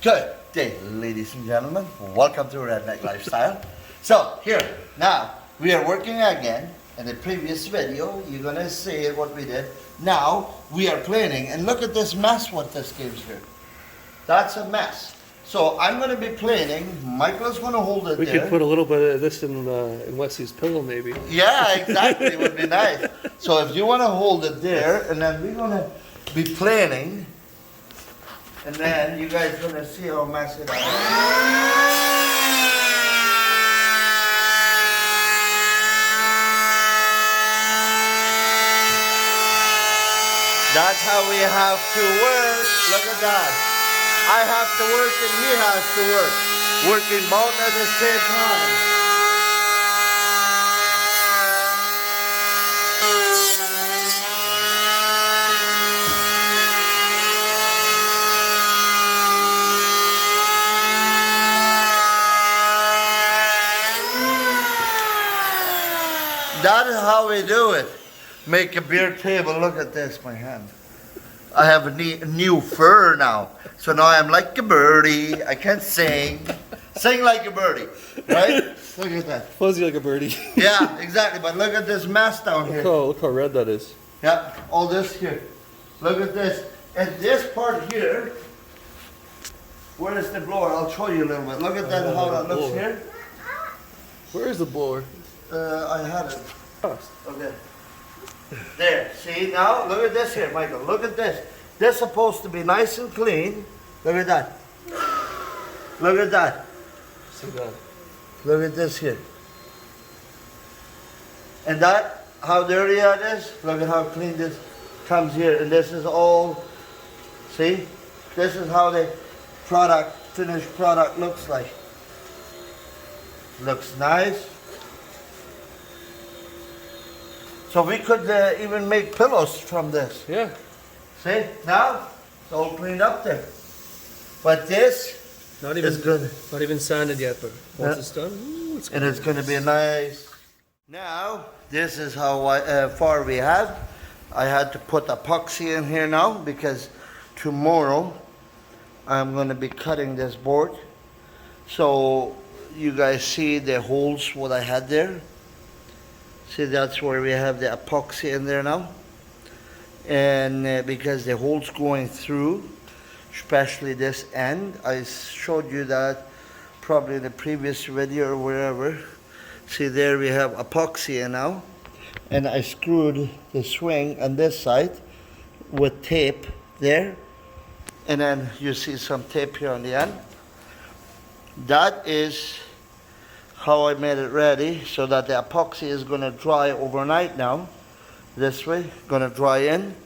Good day, ladies and gentlemen. Welcome to Redneck Lifestyle. So, here, now, we are working again. In the previous video, you're going to see what we did. Now, we are planing, and look at this mess what this gives here. That's a mess. So, I'm going to be planing. Michael's going to hold it We there. could put a little bit of this in Wesley's pillow, maybe. Yeah, exactly. It would be nice. So, if you want to hold it there, and then we're going to be planing. And then you guys are gonna see how messy that is. That's how we have to work. Look at that. I have to work and he has to work. Working both at the same time. That is how we do it. Make a beer table. Look at this, my hand. I have a new fur now. So now I'm like a birdie. I can sing. Sing like a birdie. Right? Look at that. Fuzzy like a birdie. Yeah, exactly. But look at this mess down here. Look how red that is. Yeah, all this here. Look at this. And this part here, where is the blower? I'll show you a little bit. Look at that, how that looks here. Where is the blower? I had it. Okay. There. See now? Look at this here, Michael. Look at this. This is supposed to be nice and clean. Look at that. Look at that. See that? Look at this here. And that, how dirty that is. Look at how clean this comes here. And this is all, see? This is how the product, finished product looks like. Looks nice. So we could even make pillows from this. Yeah. See, now it's all cleaned up there. But this Not even is good. Not even sanded yet, but once it's done, it's And it's going to be nice. Now, this is how far we have. I had to put epoxy in here now because tomorrow I'm going to be cutting this board. So you guys see the holes what I had there. See, that's where we have the epoxy in there now. And because the hole's going through, especially this end, I showed you that probably in the previous video or wherever. See, there we have epoxy in now. And I screwed the swing on this side with tape there. And then you see some tape here on the end. That is how I made it ready so that the epoxy is going to dry overnight now. This way, going to dry in.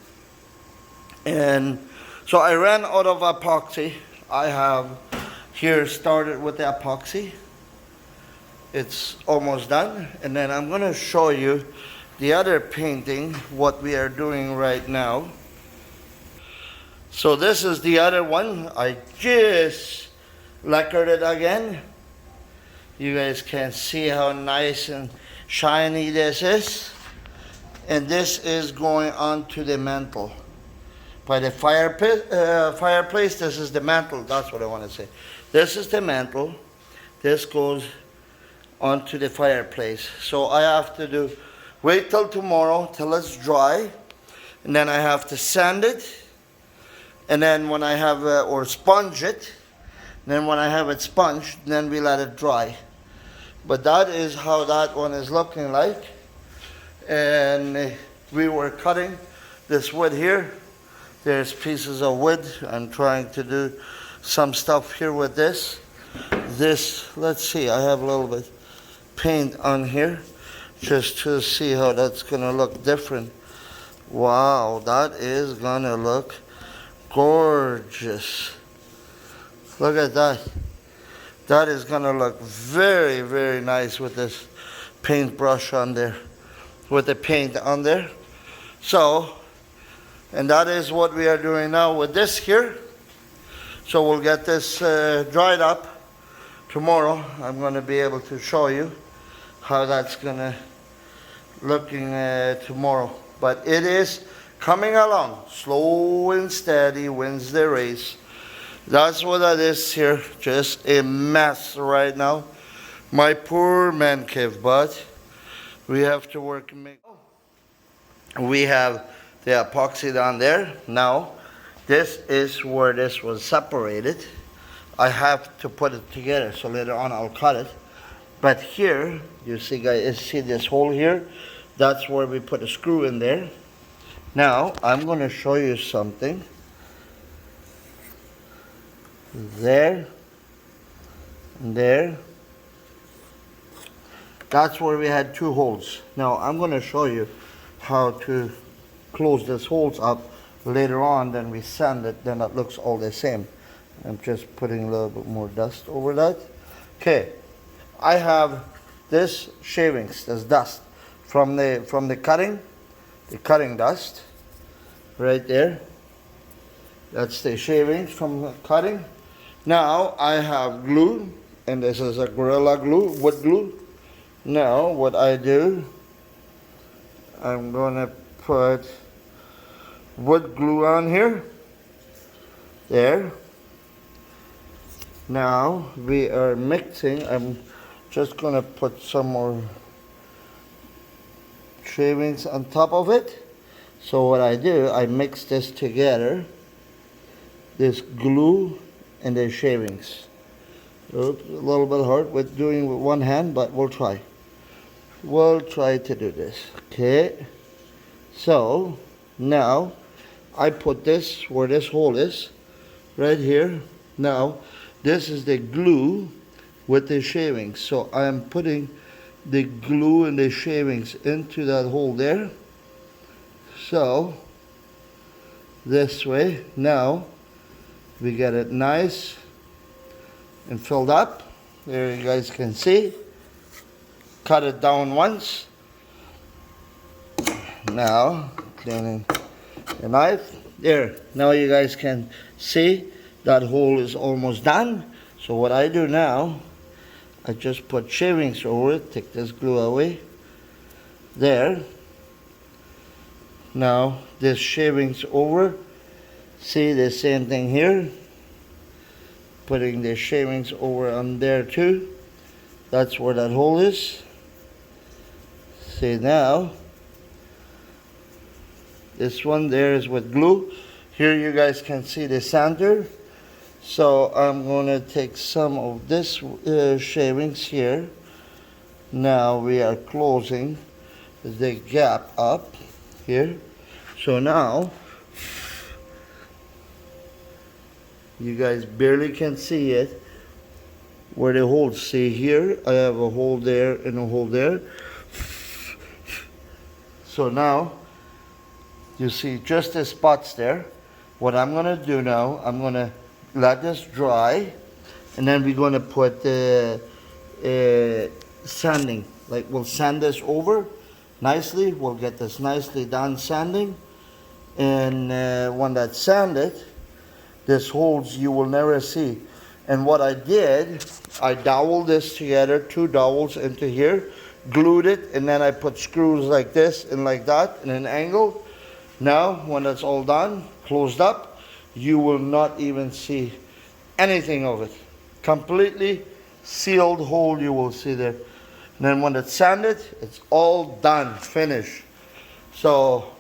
And so I ran out of epoxy. I have here started with the epoxy. It's almost done. And then I'm going to show you the other painting, what we are doing right now. So this is the other one. I just lacquered it again. You guys can see how nice and shiny this is. And this is going onto the mantle. By the fireplace, this is the mantle. That's what I want to say. This is the mantle. This goes onto the fireplace. So I have to wait till tomorrow, till it's dry. And then I have to sand it. And then when I have, or sponge it. And then when I have it sponged, then we let it dry. But that is how that one is looking like. And we were cutting this wood here. There's pieces of wood. I'm trying to do some stuff here with this. This, let's see, I have a little bit paint on here just to see how that's gonna look different. Wow, that is gonna look gorgeous. Look at that. That is gonna look very, very nice with this paintbrush on there, with the paint on there. So, and that is what we are doing now with this here. So we'll get this dried up tomorrow. I'm gonna be able to show you how that's gonna looking tomorrow. But it is coming along, slow and steady wins the race. That's what that is here. Just a mess right now. My poor man cave, but we have to work and make. We have the epoxy down there. Now, this is where this was separated. I have to put it together, so later on I'll cut it. But here, you see guys, you see this hole here? That's where we put a screw in there. Now, I'm going to show you something. There, there. That's where we had two holes. Now, I'm going to show you how to close these holes up later on. Then we sand it, then it looks all the same. I'm just putting a little bit more dust over that. Okay, I have this shavings, this dust from the cutting dust right there. That's the shavings from the cutting. Now I have glue, and this is a Gorilla Glue, wood glue. Now what I do, I'm gonna put wood glue on here. There. Now we are mixing. I'm just gonna put some more shavings on top of it. So what I do, I mix this together, this glue and the shavings. Oops, a little bit hard with doing with one hand, but we'll try. We'll try to do this. Okay. So now I put this where this hole is, right here. Now this is the glue with the shavings. So I am putting the glue and the shavings into that hole there. So this way, now we get it nice and filled up. There you guys can see. Cut it down once. Now cleaning the knife. There, now you guys can see that hole is almost done. So what I do now, I just put shavings over it, take this glue away. There. Now this shavings over. See the same thing here. Putting the shavings over on there too. That's where that hole is. See now. This one there is with glue. Here you guys can see the sander. So I'm going to take some of this shavings here. Now we are closing the gap up here. So now you guys barely can see it where the holes. See here, I have a hole there and a hole there. So now you see just the spots there. What I'm going to do now, I'm going to let this dry, and then we're going to put sanding. Like we'll sand this over nicely. We'll get this nicely done sanding, and when that's sanded, this holes you will never see. And what I did, I doweled this together, two dowels into here, glued it, and then I put screws like this and like that in an angle. Now when that's all done, closed up, you will not even see anything of it. Completely sealed hole you will see there. And then when it's sanded, it's all done, finished. So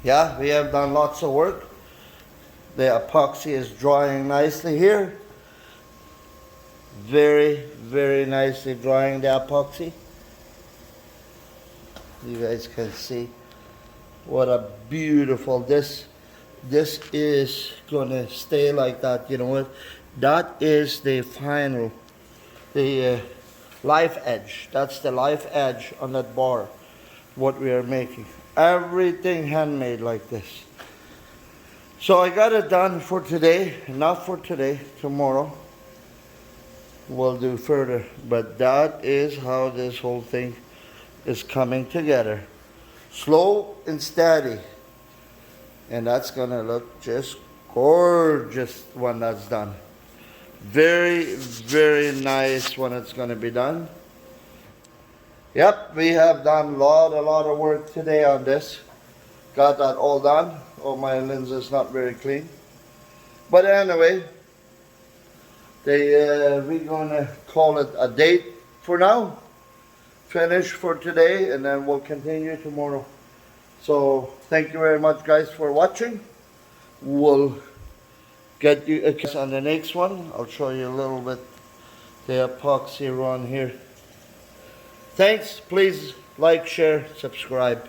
yeah, we have done lots of work. The epoxy is drying nicely here. Very, very nicely drying the epoxy. You guys can see what a beautiful, this is gonna stay like that. You know what? That is the final, the life edge. That's the life edge on that bar, what we are making. Everything handmade like this. So I got it done for today. Not for today, tomorrow we'll do further. But that is how this whole thing is coming together. Slow and steady. And that's gonna look just gorgeous when that's done. Very, very nice when it's gonna be done. Yep, we have done a lot of work today on this. Got that all done. Oh, my lens is not very clean. But anyway, we're gonna call it a date for now. Finish for today, and then we'll continue tomorrow. So thank you very much, guys, for watching. We'll get you on the next one. I'll show you a little bit the epoxy run here. Thanks. Please like, share, subscribe.